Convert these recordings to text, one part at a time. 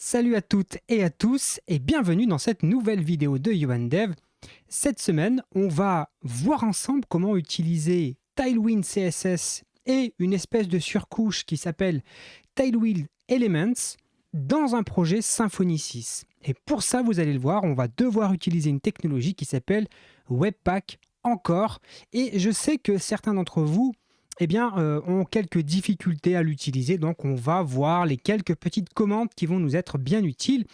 Salut à toutes et à tous et bienvenue dans cette nouvelle vidéo de YouAndDev. Cette semaine, on va voir ensemble comment utiliser Tailwind CSS et une espèce de surcouche qui s'appelle Tailwind Elements dans un projet Symfony 6. Et pour ça, vous allez le voir, on va devoir utiliser une technologie qui s'appelle Webpack encore. Et je sais que certains d'entre vous ont quelques difficultés à l'utiliser. Donc, on va voir les quelques petites commandes qui vont nous être bien utiles.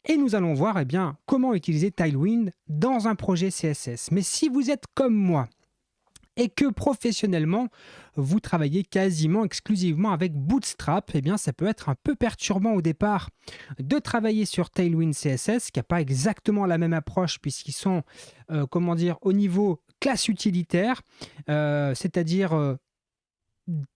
Et nous allons voir comment utiliser Tailwind dans un projet CSS. Mais si vous êtes comme moi et que professionnellement, vous travaillez quasiment exclusivement avec Bootstrap, ça peut être un peu perturbant au départ de travailler sur Tailwind CSS, qui n'a pas exactement la même approche puisqu'ils sont, au niveau classe utilitaire, c'est-à-dire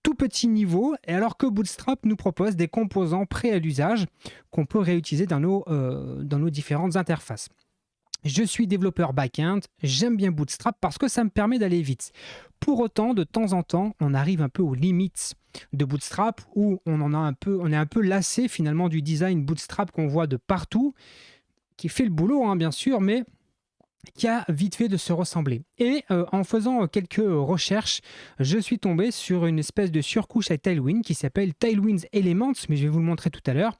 tout petit niveau, et alors que Bootstrap nous propose des composants prêts à l'usage qu'on peut réutiliser dans nos différentes interfaces. Je suis développeur back-end, j'aime bien Bootstrap parce que ça me permet d'aller vite. Pour autant, de temps en temps, on arrive un peu aux limites de Bootstrap où on est un peu lassé finalement du design Bootstrap qu'on voit de partout, qui fait le boulot bien sûr, mais qui a vite fait de se ressembler. Et en faisant quelques recherches, je suis tombé sur une espèce de surcouche à Tailwind qui s'appelle Tailwind Elements, mais je vais vous le montrer tout à l'heure,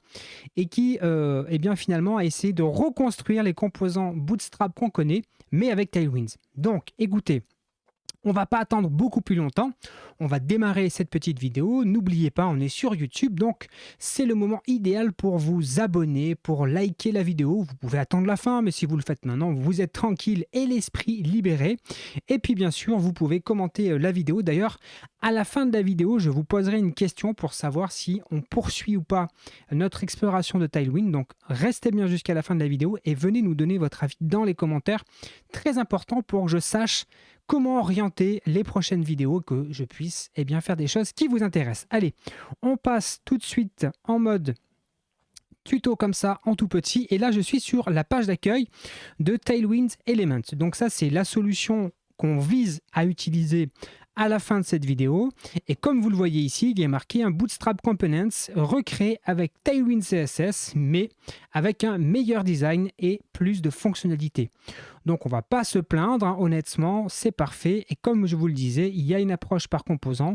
et qui finalement a essayé de reconstruire les composants Bootstrap qu'on connaît, mais avec Tailwind. Donc, écoutez, on va pas attendre beaucoup plus longtemps. On va démarrer cette petite vidéo. N'oubliez pas, on est sur YouTube, donc c'est le moment idéal pour vous abonner, pour liker la vidéo. Vous pouvez attendre la fin, mais si vous le faites maintenant, vous êtes tranquille et l'esprit libéré. Et puis bien sûr, vous pouvez commenter la vidéo. D'ailleurs, à la fin de la vidéo, je vous poserai une question pour savoir si on poursuit ou pas notre exploration de Tailwind. Donc restez bien jusqu'à la fin de la vidéo et venez nous donner votre avis dans les commentaires. Très important pour que je sache comment orienter les prochaines vidéos, que je puisse faire des choses qui vous intéressent. Allez, on passe tout de suite en mode tuto comme ça, en tout petit. Et là, je suis sur la page d'accueil de Tailwind Elements. Donc ça, c'est la solution qu'on vise à utiliser à la fin de cette vidéo. Et comme vous le voyez ici, il y a marqué un Bootstrap Components recréé avec Tailwind CSS, mais avec un meilleur design et plus de fonctionnalités. Donc on ne va pas se plaindre, honnêtement, c'est parfait. Et comme je vous le disais, il y a une approche par composant.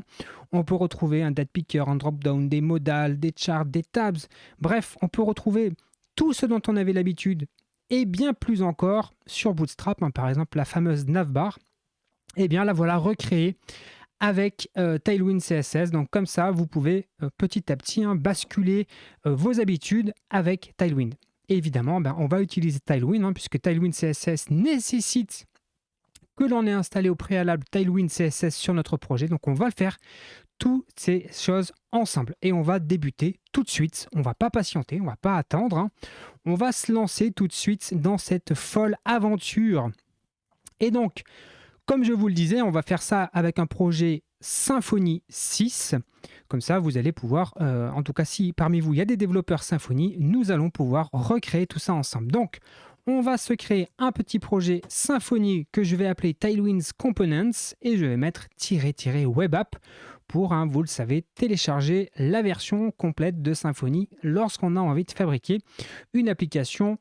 On peut retrouver un date picker, un drop-down, des modals, des charts, des tabs. Bref, on peut retrouver tout ce dont on avait l'habitude et bien plus encore sur Bootstrap. Par exemple, la fameuse navbar. La voilà recréée avec Tailwind CSS. Donc comme ça, vous pouvez petit à petit basculer vos habitudes avec Tailwind. Et évidemment, on va utiliser Tailwind puisque Tailwind CSS nécessite que l'on ait installé au préalable Tailwind CSS sur notre projet. Donc on va le faire toutes ces choses ensemble. Et on va débuter tout de suite. On ne va pas patienter, on ne va pas attendre. On va se lancer tout de suite dans cette folle aventure. Et donc, comme je vous le disais, on va faire ça avec un projet Symfony 6. Comme ça, vous allez pouvoir, en tout cas si parmi vous il y a des développeurs Symfony, nous allons pouvoir recréer tout ça ensemble. Donc, on va se créer un petit projet Symfony que je vais appeler Tailwind Components et je vais mettre --webapp pour, vous le savez, télécharger la version complète de Symfony lorsqu'on a envie de fabriquer une application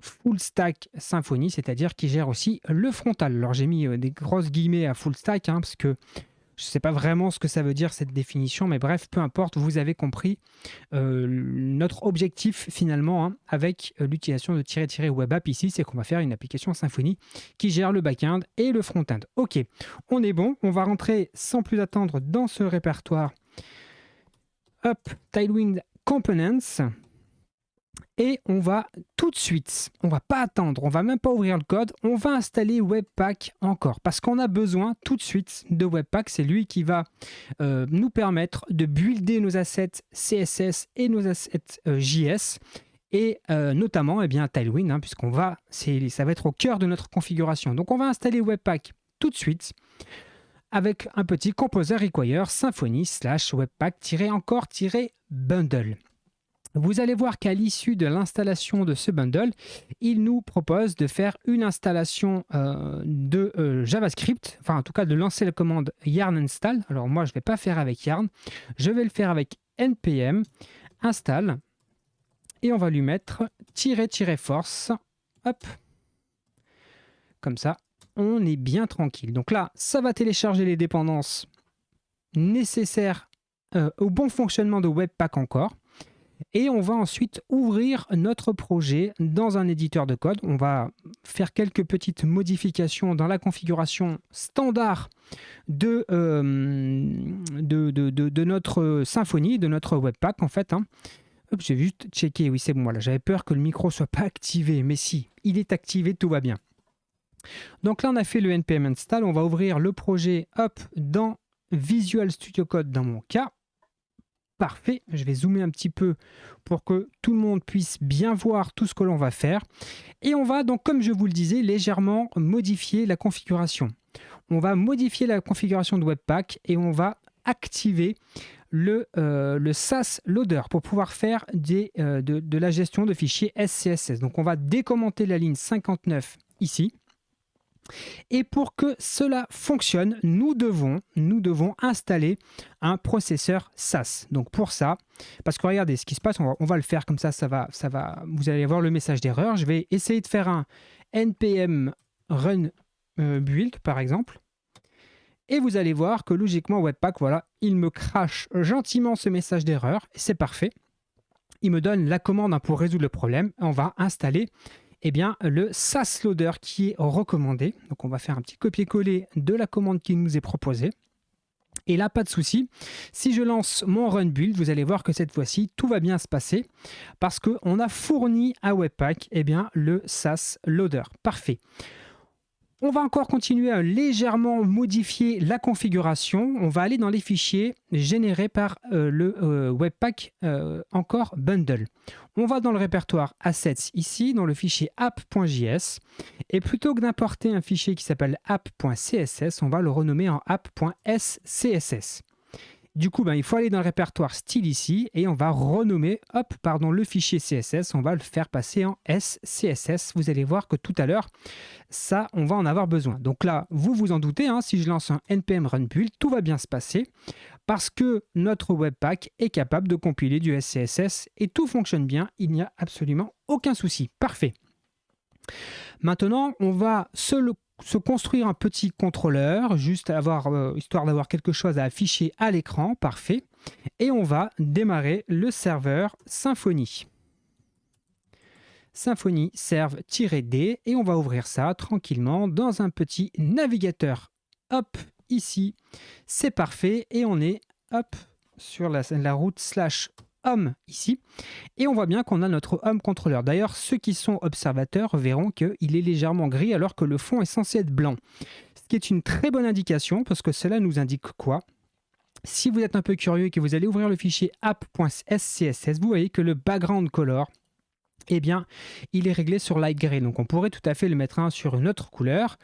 full stack Symfony, c'est-à-dire qui gère aussi le frontal. Alors j'ai mis des grosses guillemets à full stack parce que je ne sais pas vraiment ce que ça veut dire cette définition, mais bref, peu importe, vous avez compris notre objectif finalement avec l'utilisation de --webapp ici, c'est qu'on va faire une application Symfony qui gère le back-end et le front-end. Ok, on est bon, on va rentrer sans plus attendre dans ce répertoire. Hop, Tailwind Components. Et on va tout de suite, on va pas attendre, on va même pas ouvrir le code, on va installer Webpack encore parce qu'on a besoin tout de suite de Webpack. C'est lui qui va nous permettre de builder nos assets CSS et nos assets JS et notamment Tailwind ça va être au cœur de notre configuration. Donc on va installer Webpack tout de suite avec un petit composer require Symfony /webpack-encore-bundle. Vous allez voir qu'à l'issue de l'installation de ce bundle, il nous propose de faire une installation de JavaScript, enfin en tout cas de lancer la commande yarn install. Alors moi je ne vais pas faire avec yarn, je vais le faire avec npm install et on va lui mettre -force. Hop, comme ça, on est bien tranquille. Donc là, ça va télécharger les dépendances nécessaires au bon fonctionnement de Webpack encore. Et on va ensuite ouvrir notre projet dans un éditeur de code. On va faire quelques petites modifications dans la configuration standard de notre Symfony, de notre Webpack en fait. Hein. Hop, j'ai juste checké, oui c'est bon, voilà. J'avais peur que le micro ne soit pas activé, mais si, il est activé, tout va bien. Donc là, on a fait le npm install, on va ouvrir le projet hop, dans Visual Studio Code dans mon cas. Parfait, je vais zoomer un petit peu pour que tout le monde puisse bien voir tout ce que l'on va faire. Et on va donc, comme je vous le disais, légèrement modifier la configuration. On va modifier la configuration de Webpack et on va activer le SAS Loader pour pouvoir faire de la gestion de fichiers SCSS. Donc on va décommenter la ligne 59 ici. Et pour que cela fonctionne, nous devons installer un processeur SAS. Donc pour ça, parce que regardez ce qui se passe, on va le faire comme ça, vous allez voir le message d'erreur. Je vais essayer de faire un npm run build par exemple. Et vous allez voir que logiquement Webpack, voilà, il me crache gentiment ce message d'erreur. Et c'est parfait. Il me donne la commande pour résoudre le problème. On va installer le SAS Loader qui est recommandé. Donc on va faire un petit copier-coller de la commande qui nous est proposée. Et là, pas de souci. Si je lance mon run build, vous allez voir que cette fois-ci, tout va bien se passer parce qu'on a fourni à Webpack le SAS Loader. Parfait. On va encore continuer à légèrement modifier la configuration. On va aller dans les fichiers générés par le Webpack encore bundle. On va dans le répertoire assets ici, dans le fichier app.js. Et plutôt que d'importer un fichier qui s'appelle app.css, on va le renommer en app.scss. Du coup, il faut aller dans le répertoire style ici et on va renommer le fichier CSS. On va le faire passer en SCSS. Vous allez voir que tout à l'heure, ça, on va en avoir besoin. Donc là, vous vous en doutez, hein, si je lance un npm run build, tout va bien se passer parce que notre Webpack est capable de compiler du SCSS et tout fonctionne bien. Il n'y a absolument aucun souci. Parfait. Maintenant, on va se construire un petit contrôleur, juste histoire d'avoir quelque chose à afficher à l'écran, parfait. Et on va démarrer le serveur Symfony. Symfony serve-d et on va ouvrir ça tranquillement dans un petit navigateur. Hop, ici, c'est parfait et on est sur la route /home ici. Et on voit bien qu'on a notre home controller. D'ailleurs, ceux qui sont observateurs verront qu'il est légèrement gris alors que le fond est censé être blanc. Ce qui est une très bonne indication parce que cela nous indique quoi ? Si vous êtes un peu curieux et que vous allez ouvrir le fichier app.scss, vous voyez que le background color, il est réglé sur light gray. Donc on pourrait tout à fait le mettre sur une autre couleur.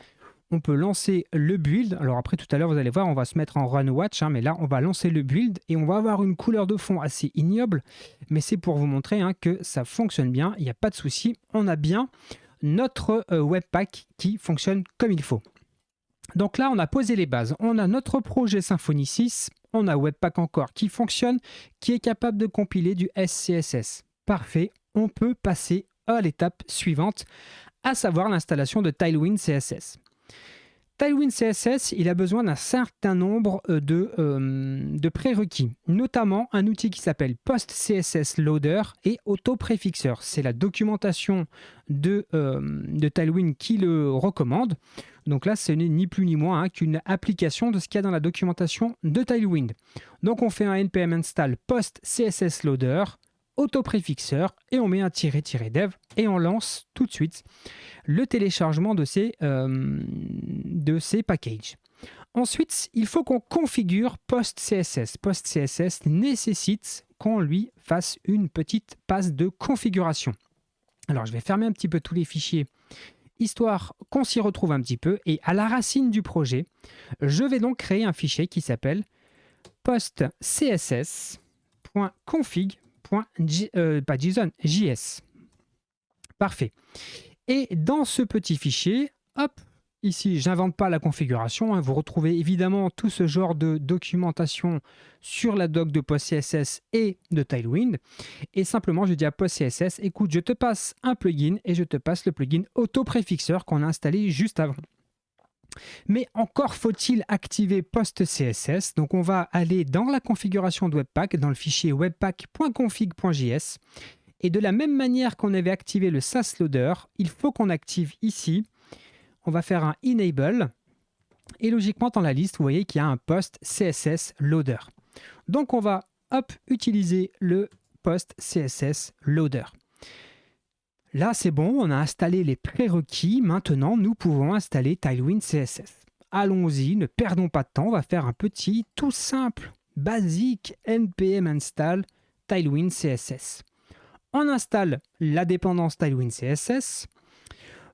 On peut lancer le build. Alors après, tout à l'heure, vous allez voir, on va se mettre en run watch, mais là, on va lancer le build et on va avoir une couleur de fond assez ignoble, mais c'est pour vous montrer que ça fonctionne bien, il n'y a pas de souci. On a bien notre Webpack qui fonctionne comme il faut. Donc là, on a posé les bases. On a notre projet Symfony 6, on a Webpack encore qui fonctionne, qui est capable de compiler du SCSS. Parfait, on peut passer à l'étape suivante, à savoir l'installation de Tailwind CSS. Tailwind CSS, il a besoin d'un certain nombre de prérequis, notamment un outil qui s'appelle PostCSS Loader et AutoPrefixer. C'est la documentation de Tailwind qui le recommande. Donc là, ce n'est ni plus ni moins qu'une application de ce qu'il y a dans la documentation de Tailwind. Donc on fait un npm install PostCSS Loader, AutoPrefixer et on met un --dev et on lance tout de suite le téléchargement de ces packages. Ensuite, il faut qu'on configure PostCSS. PostCSS nécessite qu'on lui fasse une petite passe de configuration. Alors, je vais fermer un petit peu tous les fichiers, histoire qu'on s'y retrouve un petit peu. Et à la racine du projet, je vais donc créer un fichier qui s'appelle postcss.config.js. Parfait. Et dans ce petit fichier, Ici, j'invente pas la configuration, hein. Vous retrouvez évidemment tout ce genre de documentation sur la doc de PostCSS et de Tailwind. Et simplement, je dis à PostCSS, écoute, je te passe un plugin et je te passe le plugin auto-préfixeur qu'on a installé juste avant. Mais encore faut-il activer PostCSS. Donc on va aller dans la configuration de Webpack, dans le fichier webpack.config.js. Et de la même manière qu'on avait activé le SAS Loader, il faut qu'on active ici. On va faire un Enable. Et logiquement, dans la liste, vous voyez qu'il y a un PostCSS Loader. Donc on va utiliser le PostCSS Loader. Là, c'est bon, on a installé les prérequis. Maintenant, nous pouvons installer Tailwind CSS. Allons-y, ne perdons pas de temps. On va faire un petit, tout simple, basique npm install Tailwind CSS. On installe la dépendance Tailwind CSS.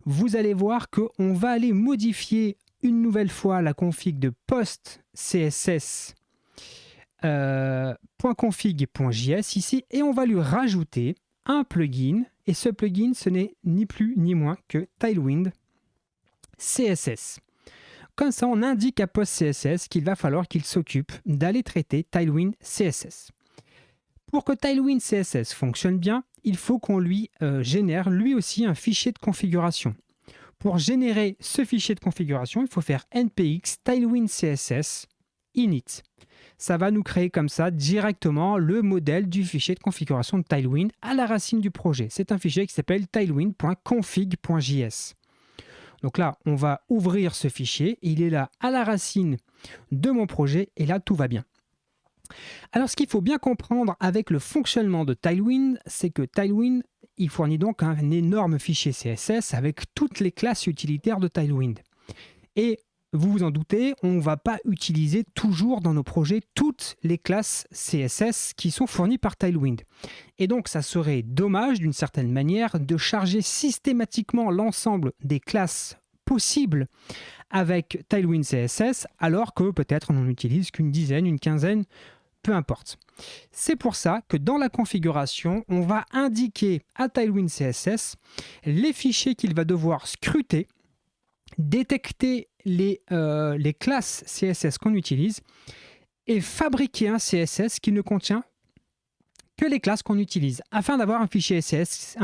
Vous allez voir qu'on va aller modifier une nouvelle fois la config de postcss.config.js ici et on va lui rajouter un plugin. Et ce plugin, ce n'est ni plus ni moins que Tailwind CSS. Comme ça, on indique à PostCSS qu'il va falloir qu'il s'occupe d'aller traiter Tailwind CSS. Pour que Tailwind CSS fonctionne bien, il faut qu'on lui génère lui aussi un fichier de configuration. Pour générer ce fichier de configuration, il faut faire npx Tailwind CSS init. Ça va nous créer comme ça directement le modèle du fichier de configuration de Tailwind à la racine du projet. C'est un fichier qui s'appelle tailwind.config.js. Donc là, on va ouvrir ce fichier. Il est là à la racine de mon projet et là, tout va bien. Alors, ce qu'il faut bien comprendre avec le fonctionnement de Tailwind, c'est que Tailwind, il fournit donc un énorme fichier CSS avec toutes les classes utilitaires de Tailwind. Et vous vous en doutez, on ne va pas utiliser toujours dans nos projets toutes les classes CSS qui sont fournies par Tailwind. Et donc, ça serait dommage d'une certaine manière de charger systématiquement l'ensemble des classes possibles avec Tailwind CSS, alors que peut-être on n'en utilise qu'une dizaine, une quinzaine, peu importe. C'est pour ça que dans la configuration, on va indiquer à Tailwind CSS les fichiers qu'il va devoir scruter, détecter les classes CSS qu'on utilise et fabriquer un CSS qui ne contient que les classes qu'on utilise afin d'avoir un fichier CSS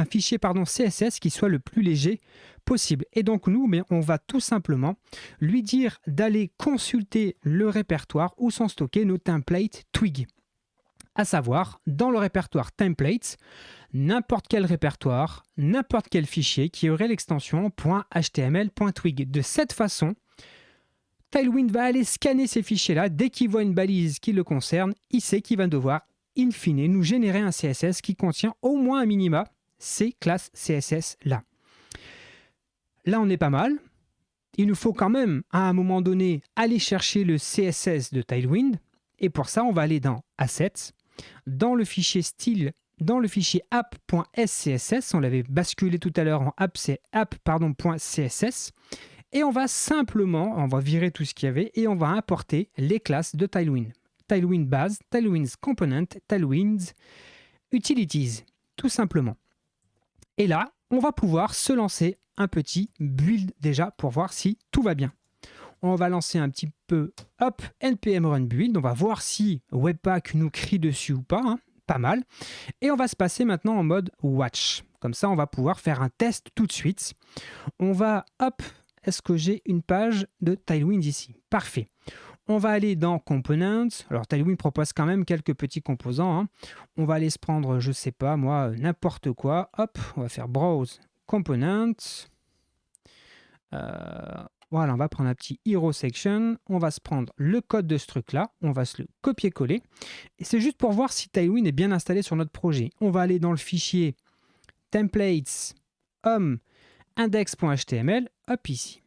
qui soit le plus léger possible. Et donc nous, on va tout simplement lui dire d'aller consulter le répertoire où sont stockés nos templates Twig. À savoir, dans le répertoire templates, n'importe quel répertoire, n'importe quel fichier qui aurait l'extension .html.twig. De cette façon, Tailwind va aller scanner ces fichiers-là. Dès qu'il voit une balise qui le concerne, il sait qu'il va devoir, in fine, nous générer un CSS qui contient au moins un minima ces classes CSS-là. Là, on est pas mal. Il nous faut quand même, à un moment donné, aller chercher le CSS de Tailwind. Et pour ça, on va aller dans Assets, dans le fichier style, dans le fichier app.scss, on l'avait basculé tout à l'heure en app.css, et on va virer tout ce qu'il y avait et on va importer les classes de Tailwind. Tailwind Base, Tailwind Component, Tailwind Utilities, tout simplement. Et là, on va pouvoir se lancer un petit build déjà pour voir si tout va bien. On va lancer un petit peu npm run build, on va voir si Webpack nous crie dessus ou pas, pas mal. Et on va se passer maintenant en mode watch. Comme ça, on va pouvoir faire un test tout de suite. On va, est-ce que j'ai une page de Tailwind ici? Parfait. On va aller dans Components. Alors, Tailwind propose quand même quelques petits composants. On va aller se prendre, je sais pas, moi, n'importe quoi. On va faire Browse Components. Voilà, on va prendre un petit Hero Section. On va se prendre le code de ce truc-là. On va se le copier-coller. Et c'est juste pour voir si Tailwind est bien installé sur notre projet. On va aller dans le fichier templates index.html, ici.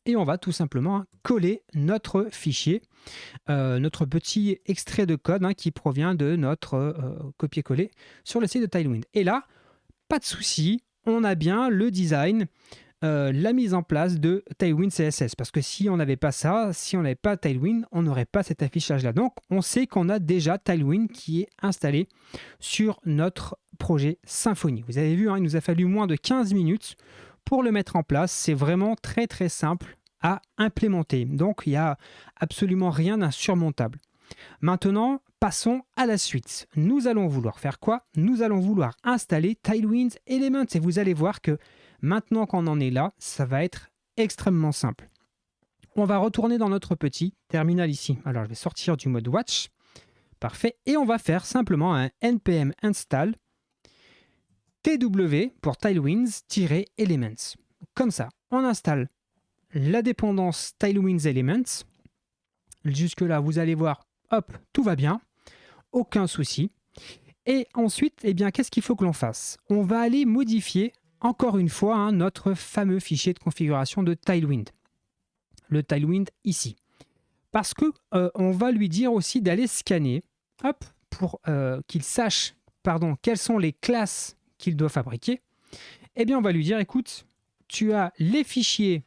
Et on va tout simplement coller notre fichier, notre petit extrait de code qui provient de notre copier-coller sur le site de Tailwind. Et là, pas de souci, on a bien le design, la mise en place de Tailwind CSS. Parce que si on n'avait pas ça, si on n'avait pas Tailwind, on n'aurait pas cet affichage-là. Donc, on sait qu'on a déjà Tailwind qui est installé sur notre projet Symfony. Vous avez vu, il nous a fallu moins de 15 minutes Pour le mettre en place, c'est vraiment très très simple à implémenter. Donc il n'y a absolument rien d'insurmontable. Maintenant, passons à la suite. Nous allons vouloir faire quoi? Nous allons vouloir installer Tailwind Elements et vous allez voir que maintenant qu'on en est là, ça va être extrêmement simple. On va retourner dans notre petit terminal ici. Alors je vais sortir du mode Watch. Parfait. Et on va faire simplement un npm install tw pour Tailwinds-elements. Comme ça, on installe la dépendance Tailwinds Elements. Jusque-là, vous allez voir, hop, tout va bien. Aucun souci. Et ensuite, eh bien, qu'est-ce qu'il faut que l'on fasse? On va aller modifier, encore une fois, notre fameux fichier de configuration de Tailwind. Le Tailwind ici. Parce que on va lui dire aussi d'aller scanner, hop, pour qu'il sache, quelles sont les classes qu'il doit fabriquer. Eh bien, on va lui dire, écoute, tu as les fichiers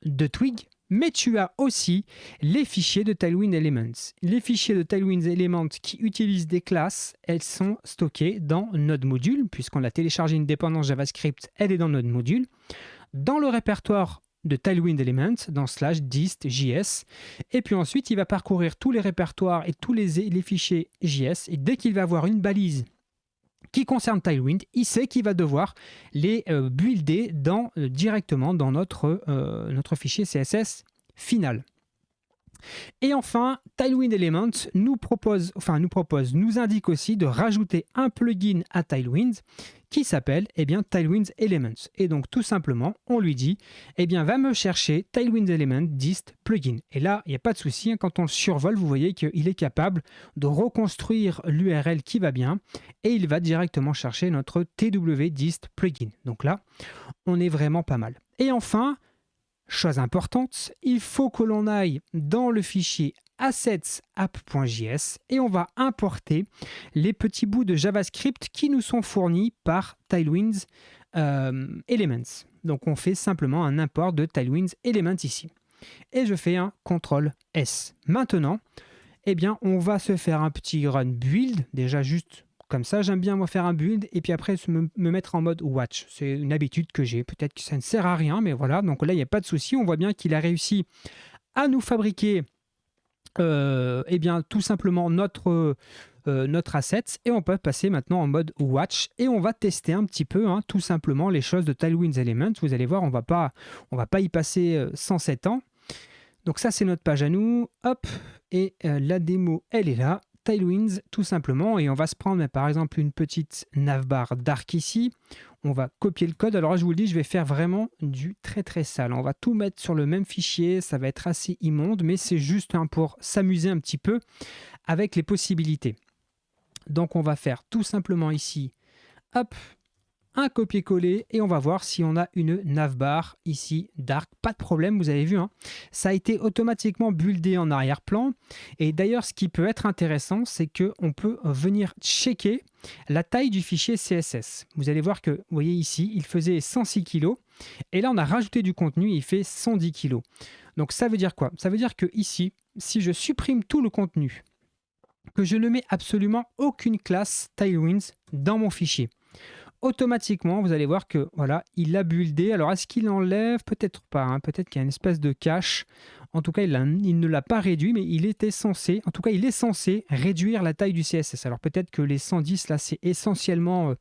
de Twig, mais tu as aussi les fichiers de Tailwind Elements. Les fichiers de Tailwind Elements qui utilisent des classes, elles sont stockées dans Node Module, puisqu'on a téléchargé une dépendance JavaScript, elle est dans Node Module. Dans le répertoire de Tailwind Elements, dans /dist.js, et puis ensuite, il va parcourir tous les répertoires et tous les fichiers JS, et dès qu'il va avoir une balise qui concerne Tailwind, il sait qu'il va devoir les builder directement dans notre fichier CSS final. Et enfin, Tailwind Elements nous indique aussi de rajouter un plugin à Tailwind qui s'appelle Tailwind Elements. Et donc tout simplement, on lui dit, va me chercher Tailwind Element dist plugin. Et là, il n'y a pas de souci, quand on le survole, vous voyez qu'il est capable de reconstruire l'URL qui va bien et il va directement chercher notre TW dist plugin. Donc là, on est vraiment pas mal. Et enfin, chose importante, il faut que l'on aille dans le fichier assets.app.js et on va importer les petits bouts de JavaScript qui nous sont fournis par Tailwind Elements. Donc on fait simplement un import de Tailwind Elements ici. Et je fais un CTRL S. Maintenant, on va se faire un petit run build, déjà juste comme ça. J'aime bien moi faire un build et puis après me mettre en mode watch. C'est une habitude que j'ai. Peut-être que ça ne sert à rien, mais voilà. Donc là, il n'y a pas de souci. On voit bien qu'il a réussi à nous fabriquer tout simplement notre asset et on peut passer maintenant en mode watch et on va tester un petit peu tout simplement les choses de Tailwind Elements. Vous allez voir, on va pas y passer 107 ans. Donc ça, c'est notre page à nous. Hop, et la démo, elle est là. Tailwinds tout simplement, et on va se prendre par exemple une petite navbar dark ici. On va copier le code. Alors là, je vous le dis, je vais faire vraiment du très très sale. On va tout mettre sur le même fichier, ça va être assez immonde, mais c'est juste pour s'amuser un petit peu avec les possibilités. Donc on va faire tout simplement ici, hop, un copier-coller et on va voir si on a une navbar ici dark. Pas de problème, vous avez vu, ça a été automatiquement buildé en arrière-plan. Et d'ailleurs, ce qui peut être intéressant, c'est qu'on peut venir checker la taille du fichier CSS. Vous allez voir que, vous voyez ici, il faisait 106 kg et là, on a rajouté du contenu, il fait 110 kg. Donc ça veut dire quoi? Ça veut dire que ici, si je supprime tout le contenu, que je ne mets absolument aucune classe Tailwind dans mon fichier, automatiquement, vous allez voir que voilà, il a buildé. Alors, est-ce qu'il enlève? Peut-être pas. Peut-être qu'il y a une espèce de cache. En tout cas, il ne l'a pas réduit, mais il est censé réduire la taille du CSS. Alors, peut-être que les 110, là, c'est essentiellement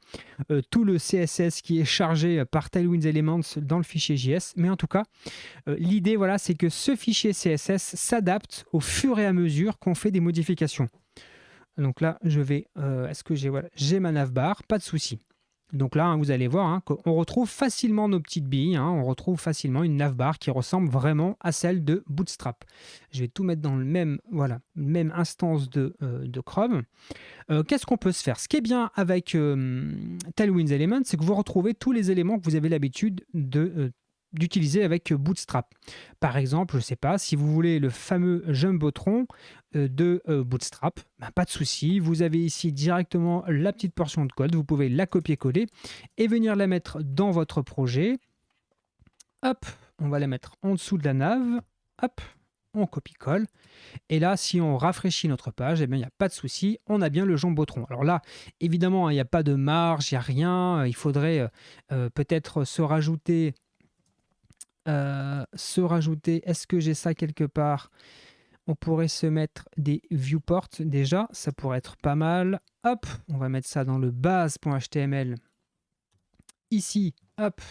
tout le CSS qui est chargé par Tailwind Elements dans le fichier JS. Mais en tout cas, l'idée, voilà, c'est que ce fichier CSS s'adapte au fur et à mesure qu'on fait des modifications. Donc là, je vais... est-ce que j'ai ma navbar? Pas de souci. Donc là, vous allez voir qu'on retrouve facilement nos petites billes, on retrouve facilement une navbar qui ressemble vraiment à celle de Bootstrap. Je vais tout mettre dans le même instance de Chrome. Qu'est-ce qu'on peut se faire? Ce qui est bien avec Tailwind Elements, c'est que vous retrouvez tous les éléments que vous avez l'habitude d'utiliser avec Bootstrap. Par exemple, je ne sais pas, si vous voulez le fameux Jumbotron de Bootstrap, pas de souci, vous avez ici directement la petite portion de code, vous pouvez la copier-coller et venir la mettre dans votre projet. Hop, on va la mettre en dessous de la nav. Hop, on copie-colle. Et là, si on rafraîchit notre page, eh bien, il n'y a pas de souci, on a bien le Jumbotron. Alors là, évidemment, il n'y a pas de marge, il n'y a rien. Il faudrait peut-être se rajouter. Est-ce que j'ai ça quelque part? On pourrait se mettre des viewports déjà, ça pourrait être pas mal. Hop, on va mettre ça dans le base.html. Ici, hop,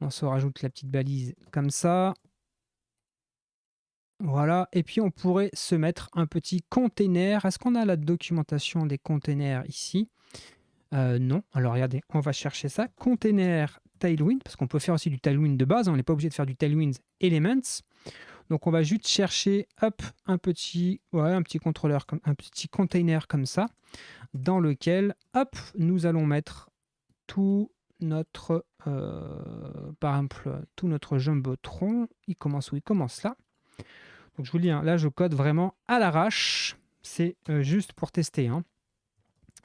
on se rajoute la petite balise comme ça. Voilà, et puis on pourrait se mettre un petit container. Est-ce qu'on a la documentation des containers ici? Non. Alors regardez, on va chercher ça. Container Tailwind, parce qu'on peut faire aussi du Tailwind de base, on n'est pas obligé de faire du Tailwind Elements. Donc on va juste chercher hop, un petit contrôleur, un petit container comme ça, dans lequel hop, nous allons mettre tout notre, par exemple, tout notre Jumbotron. Il commence où? Il commence là. Donc je vous le dis, hein, là je code vraiment à l'arrache. C'est juste pour tester. Hein.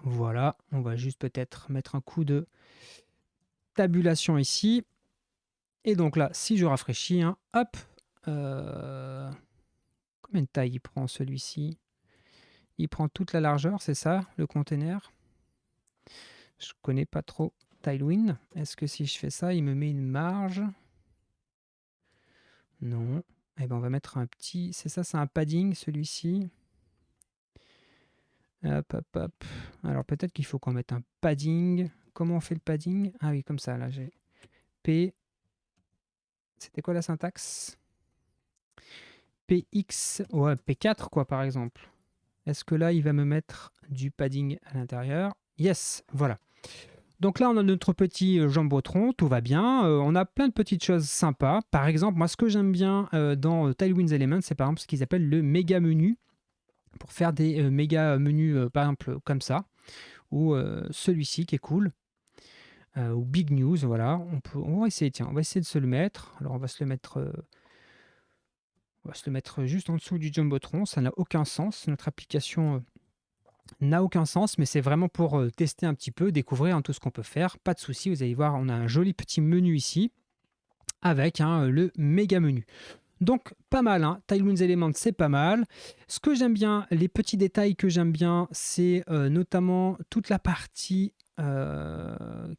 Voilà, on va juste peut-être mettre un coup de tabulation ici. Et donc là, si je rafraîchis, hein, hop, combien de taille il prend celui-ci? Il prend toute la largeur, c'est ça, le container? Je connais pas trop Tailwind. Est-ce que si je fais ça, il me met une marge? Non. Eh ben, on va mettre un petit... C'est ça, c'est un padding, celui-ci. Hop, hop, hop. Alors peut-être qu'il faut qu'on mette un padding. Comment on fait le padding? Ah oui, comme ça, là, j'ai P... C'était quoi la syntaxe? PX... Ouais, P4, quoi, par exemple. Est-ce que là, il va me mettre du padding à l'intérieur? Yes, voilà. Donc là, on a notre petit Jumbotron, tout va bien. On a plein de petites choses sympas. Par exemple, moi, ce que j'aime bien dans Tailwind Elements, c'est par exemple ce qu'ils appellent le méga menu, pour faire des méga menus, par exemple, comme ça, ou celui-ci qui est cool, ou Big News, voilà. On va essayer, tiens, on va essayer de se le mettre. Alors, on va se le mettre juste en dessous du Jumbotron. Ça n'a aucun sens. Notre application n'a aucun sens, mais c'est vraiment pour tester un petit peu, découvrir tout ce qu'on peut faire. Pas de souci, vous allez voir, on a un joli petit menu ici avec le méga menu. Donc pas mal, hein. Tailwind Elements, c'est pas mal. Ce que j'aime bien, les petits détails que j'aime bien, c'est notamment toute la partie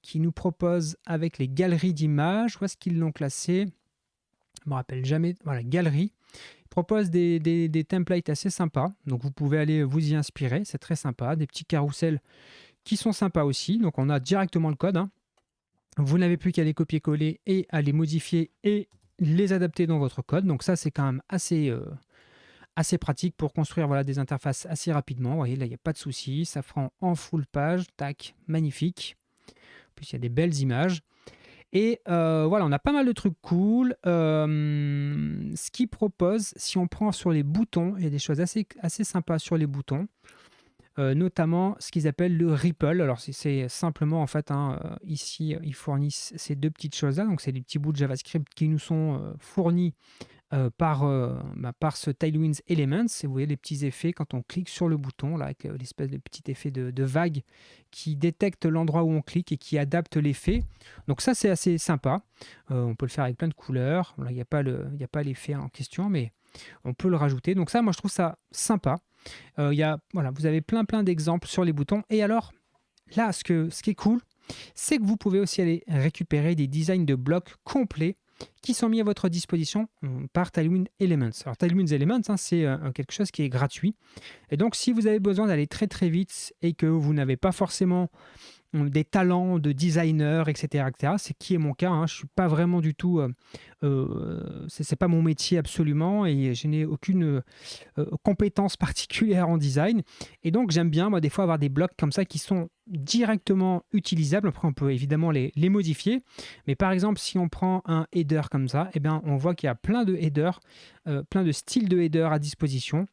qui nous propose avec les galeries d'images. Où est-ce qu'ils l'ont classé? Je me rappelle jamais. Voilà, galerie. Propose des templates assez sympas, donc vous pouvez aller vous y inspirer, c'est très sympa, des petits carousels qui sont sympas aussi, donc on a directement le code, hein. Vous n'avez plus qu'à les copier-coller et à les modifier et les adapter dans votre code, donc ça c'est quand même assez pratique pour construire voilà, des interfaces assez rapidement. Vous voyez là il n'y a pas de souci, ça prend en full page, tac, magnifique, en plus il y a des belles images. Et voilà, on a pas mal de trucs cool. Ce qu'il propose, si on prend sur les boutons, il y a des choses assez sympas sur les boutons, notamment ce qu'ils appellent le ripple. Alors c'est simplement en fait, hein, ici ils fournissent ces deux petites choses-là, donc c'est des petits bouts de JavaScript qui nous sont fournis par ce Tailwind Elements. Et vous voyez les petits effets quand on clique sur le bouton, là, avec l'espèce de petit effet de vague qui détecte l'endroit où on clique et qui adapte l'effet. Donc ça, c'est assez sympa. On peut le faire avec plein de couleurs. Là, il n'y a pas l'effet en question, mais on peut le rajouter. Donc ça, moi, je trouve ça sympa. Voilà, vous avez plein d'exemples sur les boutons. Et alors, là, ce qui est cool, c'est que vous pouvez aussi aller récupérer des designs de blocs complets qui sont mis à votre disposition par Tailwind Elements. Alors Tailwind Elements, hein, c'est quelque chose qui est gratuit. Et donc si vous avez besoin d'aller très vite et que vous n'avez pas forcément des talents de designer, etc., c'est qui est mon cas. Hein, je suis pas vraiment du tout, c'est pas mon métier absolument, et je n'ai aucune compétence particulière en design. Et donc j'aime bien, moi, des fois avoir des blocs comme ça qui sont directement utilisables. Après, on peut évidemment les modifier. Mais par exemple, si on prend un header comme ça, eh bien, on voit qu'il y a plein de headers, plein de styles de headers à disposition.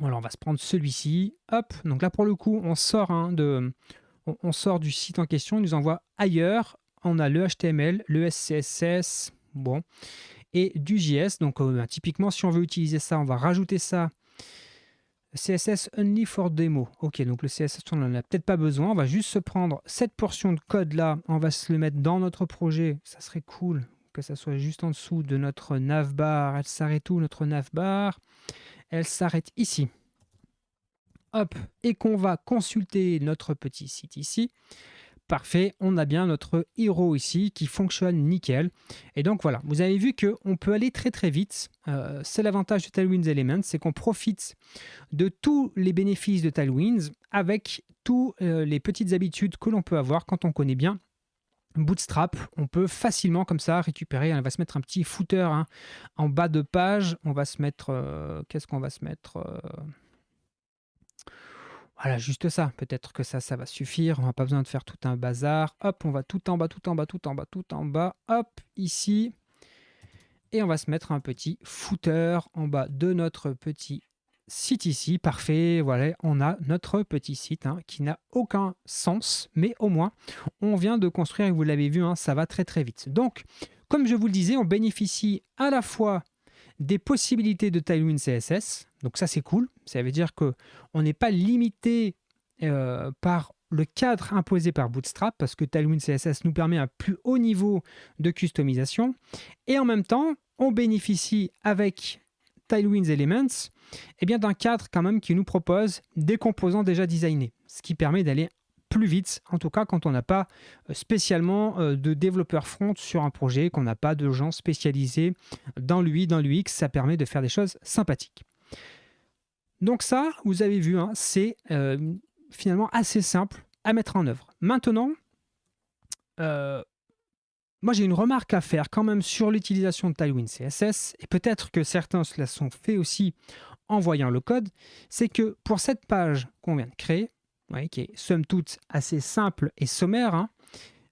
Alors, on va se prendre celui-ci. Hop, donc là, pour le coup, on sort on sort du site en question, il nous envoie ailleurs. On a le HTML, le CSS, bon, et du JS. Donc, typiquement, si on veut utiliser ça, on va rajouter ça. CSS only for demo. Ok, donc le CSS, on n'en a peut-être pas besoin. On va juste se prendre cette portion de code-là, on va se le mettre dans notre projet. Ça serait cool que ça soit juste en dessous de notre navbar. Elle s'arrête où notre navbar? Elle s'arrête ici. Hop, et qu'on va consulter notre petit site ici. Parfait, on a bien notre héros ici qui fonctionne nickel. Et donc voilà, vous avez vu qu'on peut aller très très vite. C'est l'avantage de Tailwinds Elements, c'est qu'on profite de tous les bénéfices de Tailwinds avec toutes les petites habitudes que l'on peut avoir quand on connaît bien Bootstrap. On peut facilement comme ça récupérer. On va se mettre un petit footer en bas de page. On va se mettre... qu'est-ce qu'on va se mettre Voilà, juste ça. Peut-être que ça va suffire. On n'a pas besoin de faire tout un bazar. Hop, on va tout en bas, tout en bas, tout en bas, tout en bas. Hop, ici. Et on va se mettre un petit footer en bas de notre petit site ici. Parfait, voilà, on a notre petit site qui n'a aucun sens, mais au moins, on vient de construire, et vous l'avez vu, ça va très très vite. Donc, comme je vous le disais, on bénéficie à la fois des possibilités de Tailwind CSS, donc ça c'est cool, ça veut dire qu'on n'est pas limité par le cadre imposé par Bootstrap, parce que Tailwind CSS nous permet un plus haut niveau de customisation, et en même temps, on bénéficie avec Tailwinds Elements d'un cadre quand même qui nous propose des composants déjà designés, ce qui permet d'aller plus vite, en tout cas quand on n'a pas spécialement de développeurs front sur un projet, qu'on n'a pas de gens spécialisés dans l'UI, dans l'UX, ça permet de faire des choses sympathiques. Donc ça, vous avez vu, c'est finalement assez simple à mettre en œuvre. Maintenant, moi j'ai une remarque à faire quand même sur l'utilisation de Tailwind CSS, et peut-être que certains se la sont fait aussi en voyant le code, c'est que pour cette page qu'on vient de créer, qui est somme toute assez simple et sommaire,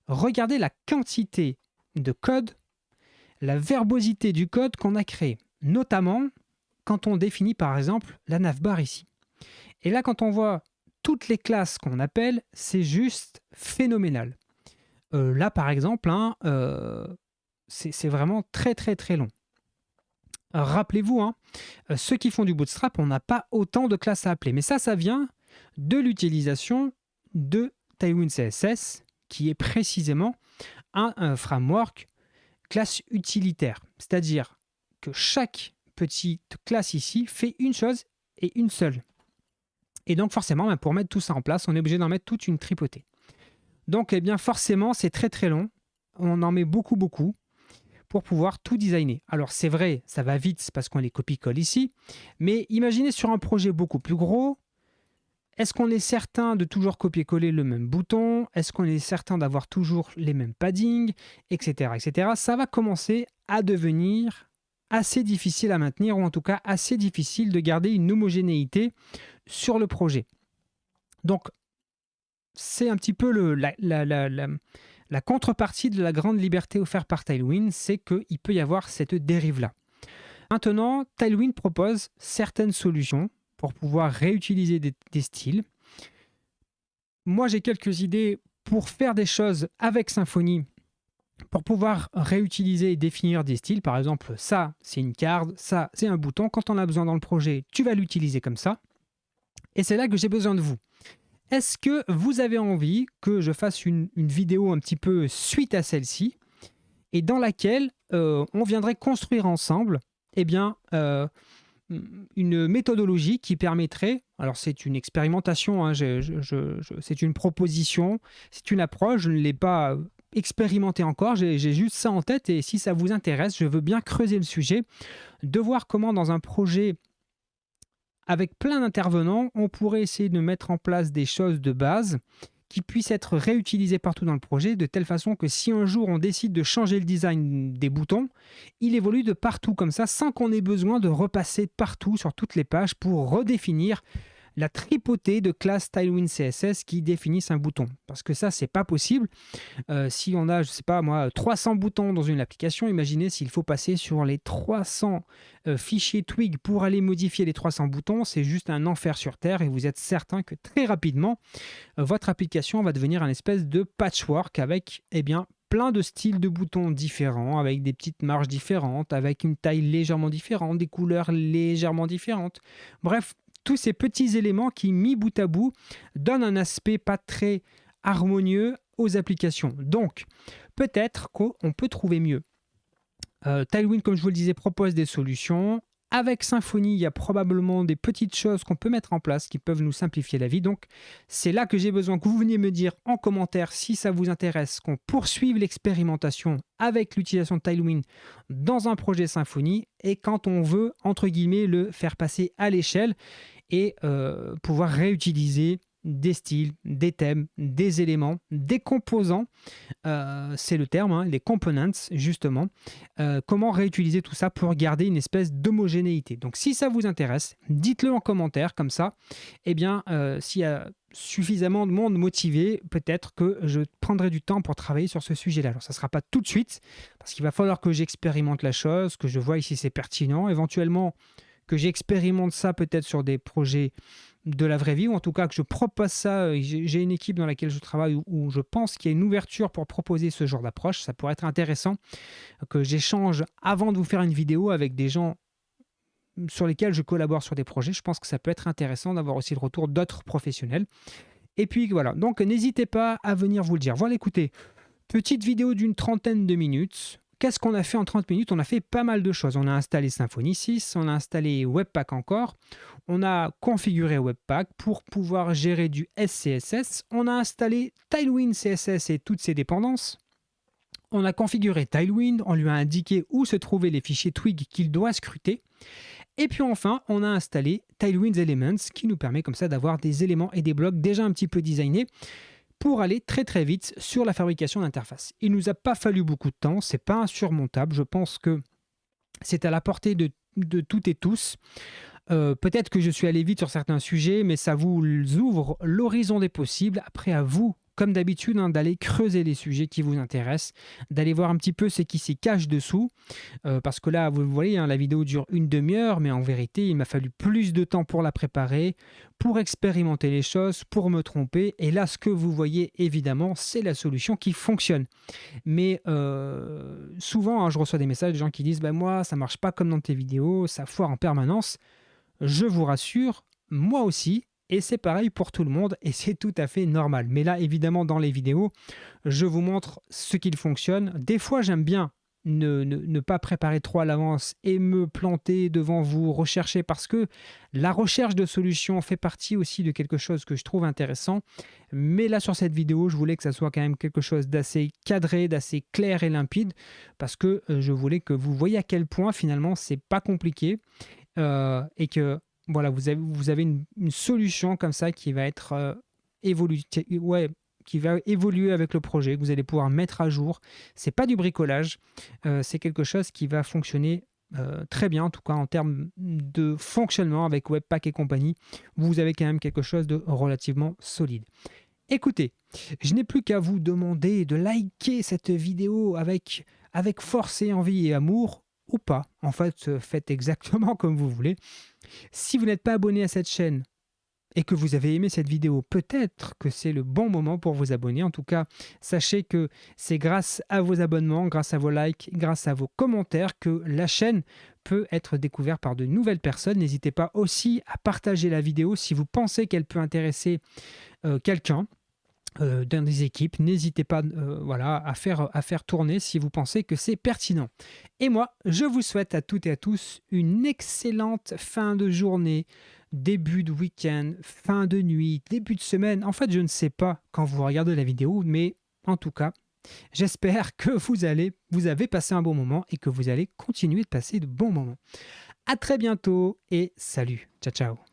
regardez la quantité de code, la verbosité du code qu'on a créé, notamment quand on définit par exemple la navbar ici. Et là, quand on voit toutes les classes qu'on appelle, c'est juste phénoménal. Là, par exemple, c'est vraiment très très très long. Rappelez-vous, ceux qui font du Bootstrap, on n'a pas autant de classes à appeler. Mais ça vient de l'utilisation de Tailwind CSS, qui est précisément un framework classe utilitaire. C'est-à-dire que chaque petite classe ici fait une chose et une seule. Et donc forcément, pour mettre tout ça en place, on est obligé d'en mettre toute une tripotée. Donc forcément, c'est très très long. On en met beaucoup pour pouvoir tout designer. Alors c'est vrai, ça va vite parce qu'on les copie-colle ici, mais imaginez sur un projet beaucoup plus gros, est-ce qu'on est certain de toujours copier-coller le même bouton? Est-ce qu'on est certain d'avoir toujours les mêmes paddings, etc., etc. Ça va commencer à devenir assez difficile à maintenir, ou en tout cas assez difficile de garder une homogénéité sur le projet. Donc, c'est un petit peu la contrepartie de la grande liberté offerte par Tailwind, c'est qu'il peut y avoir cette dérive-là. Maintenant, Tailwind propose certaines solutions pour pouvoir réutiliser des styles. Moi, j'ai quelques idées pour faire des choses avec Symfony, pour pouvoir réutiliser et définir des styles. Par exemple, ça, c'est une carte, ça, c'est un bouton. Quand on a besoin dans le projet, tu vas l'utiliser comme ça. Et c'est là que j'ai besoin de vous. Est-ce que vous avez envie que je fasse une vidéo un petit peu suite à celle-ci, et dans laquelle on viendrait construire ensemble une méthodologie qui permettrait, alors c'est une expérimentation, c'est une proposition, c'est une approche, je ne l'ai pas expérimenté encore, j'ai juste ça en tête, et si ça vous intéresse, je veux bien creuser le sujet, de voir comment dans un projet avec plein d'intervenants, on pourrait essayer de mettre en place des choses de base qui puissent être réutilisées partout dans le projet, de telle façon que si un jour on décide de changer le design des boutons, il évolue de partout comme ça, sans qu'on ait besoin de repasser partout sur toutes les pages pour redéfinir la tripotée de classes Tailwind CSS qui définissent un bouton. Parce que ça, c'est pas possible. Si on a, je sais pas moi, 300 boutons dans une application, imaginez s'il faut passer sur les 300 fichiers Twig pour aller modifier les 300 boutons, c'est juste un enfer sur Terre, et vous êtes certain que très rapidement, votre application va devenir un espèce de patchwork avec plein de styles de boutons différents, avec des petites marges différentes, avec une taille légèrement différente, des couleurs légèrement différentes. Bref, tous ces petits éléments qui, mis bout à bout, donnent un aspect pas très harmonieux aux applications. Donc, peut-être qu'on peut trouver mieux. Tailwind, comme je vous le disais, propose des solutions. Avec Symfony, il y a probablement des petites choses qu'on peut mettre en place qui peuvent nous simplifier la vie. Donc, c'est là que j'ai besoin que vous veniez me dire en commentaire si ça vous intéresse, qu'on poursuive l'expérimentation avec l'utilisation de Tailwind dans un projet Symfony et quand on veut, entre guillemets, le faire passer à l'échelle et pouvoir réutiliser des styles, des thèmes, des éléments, des composants, c'est le terme, hein, les components justement, comment réutiliser tout ça pour garder une espèce d'homogénéité. Donc si ça vous intéresse, dites-le en commentaire, comme ça, eh bien, s'il y a suffisamment de monde motivé, peut-être que je prendrai du temps pour travailler sur ce sujet-là. Alors ça ne sera pas tout de suite, parce qu'il va falloir que j'expérimente la chose, que je voie si c'est pertinent, éventuellement que j'expérimente ça peut-être sur des projets de la vraie vie, ou en tout cas que je propose ça. J'ai une équipe dans laquelle je travaille où je pense qu'il y a une ouverture pour proposer ce genre d'approche. Ça pourrait être intéressant que j'échange avant de vous faire une vidéo avec des gens sur lesquels je collabore sur des projets. Je pense que ça peut être intéressant d'avoir aussi le retour d'autres professionnels. Et puis voilà, donc n'hésitez pas à venir vous le dire. Voilà, écoutez, petite vidéo d'une trentaine de minutes. Qu'est-ce qu'on a fait en 30 minutes? On a fait pas mal de choses. On a installé Symfony 6, on a installé Webpack encore, on a configuré Webpack pour pouvoir gérer du SCSS, on a installé Tailwind CSS et toutes ses dépendances, on a configuré Tailwind, on lui a indiqué où se trouvaient les fichiers Twig qu'il doit scruter, et puis enfin, on a installé Tailwind Elements qui nous permet comme ça d'avoir des éléments et des blocs déjà un petit peu designés pour aller très très vite sur la fabrication d'interfaces. Il ne nous a pas fallu beaucoup de temps, c'est pas insurmontable, je pense que c'est à la portée de toutes et tous. Peut-être que je suis allé vite sur certains sujets, mais ça vous ouvre l'horizon des possibles. Après, à vous, comme d'habitude, hein, d'aller creuser les sujets qui vous intéressent, d'aller voir un petit peu ce qui s'y cache dessous. Parce que là, vous voyez, hein, la vidéo dure une demi-heure, mais en vérité, il m'a fallu plus de temps pour la préparer, pour expérimenter les choses, pour me tromper. Et là, ce que vous voyez, évidemment, c'est la solution qui fonctionne. Mais souvent, hein, je reçois des messages de gens qui disent bah, « Moi, ça ne marche pas comme dans tes vidéos, ça foire en permanence ». Je vous rassure, moi aussi, et c'est pareil pour tout le monde, et c'est tout à fait normal. Mais là, évidemment, dans les vidéos, je vous montre ce qu'il fonctionne. Des fois, j'aime bien ne pas préparer trop à l'avance et me planter devant vous, rechercher, parce que la recherche de solutions fait partie aussi de quelque chose que je trouve intéressant. Mais là, sur cette vidéo, je voulais que ça soit quand même quelque chose d'assez cadré, d'assez clair et limpide, parce que je voulais que vous voyez à quel point, finalement, c'est pas compliqué. Et que voilà, vous avez une solution comme ça qui va être qui va évoluer avec le projet, que vous allez pouvoir mettre à jour. C'est pas du bricolage, c'est quelque chose qui va fonctionner très bien, en tout cas en termes de fonctionnement avec Webpack et compagnie. Vous avez quand même quelque chose de relativement solide. Écoutez, je n'ai plus qu'à vous demander de liker cette vidéo avec force et envie et amour, ou pas. En fait, faites exactement comme vous voulez. Si vous n'êtes pas abonné à cette chaîne et que vous avez aimé cette vidéo, peut-être que c'est le bon moment pour vous abonner. En tout cas, sachez que c'est grâce à vos abonnements, grâce à vos likes, grâce à vos commentaires que la chaîne peut être découverte par de nouvelles personnes. N'hésitez pas aussi à partager la vidéo si vous pensez qu'elle peut intéresser quelqu'un dans des équipes. N'hésitez pas à faire tourner si vous pensez que c'est pertinent. Et moi, je vous souhaite à toutes et à tous une excellente fin de journée, début de week-end, fin de nuit, début de semaine. En fait, je ne sais pas quand vous regardez la vidéo, mais en tout cas, j'espère que vous avez passé un bon moment et que vous allez continuer de passer de bons moments. À très bientôt et salut. Ciao, ciao.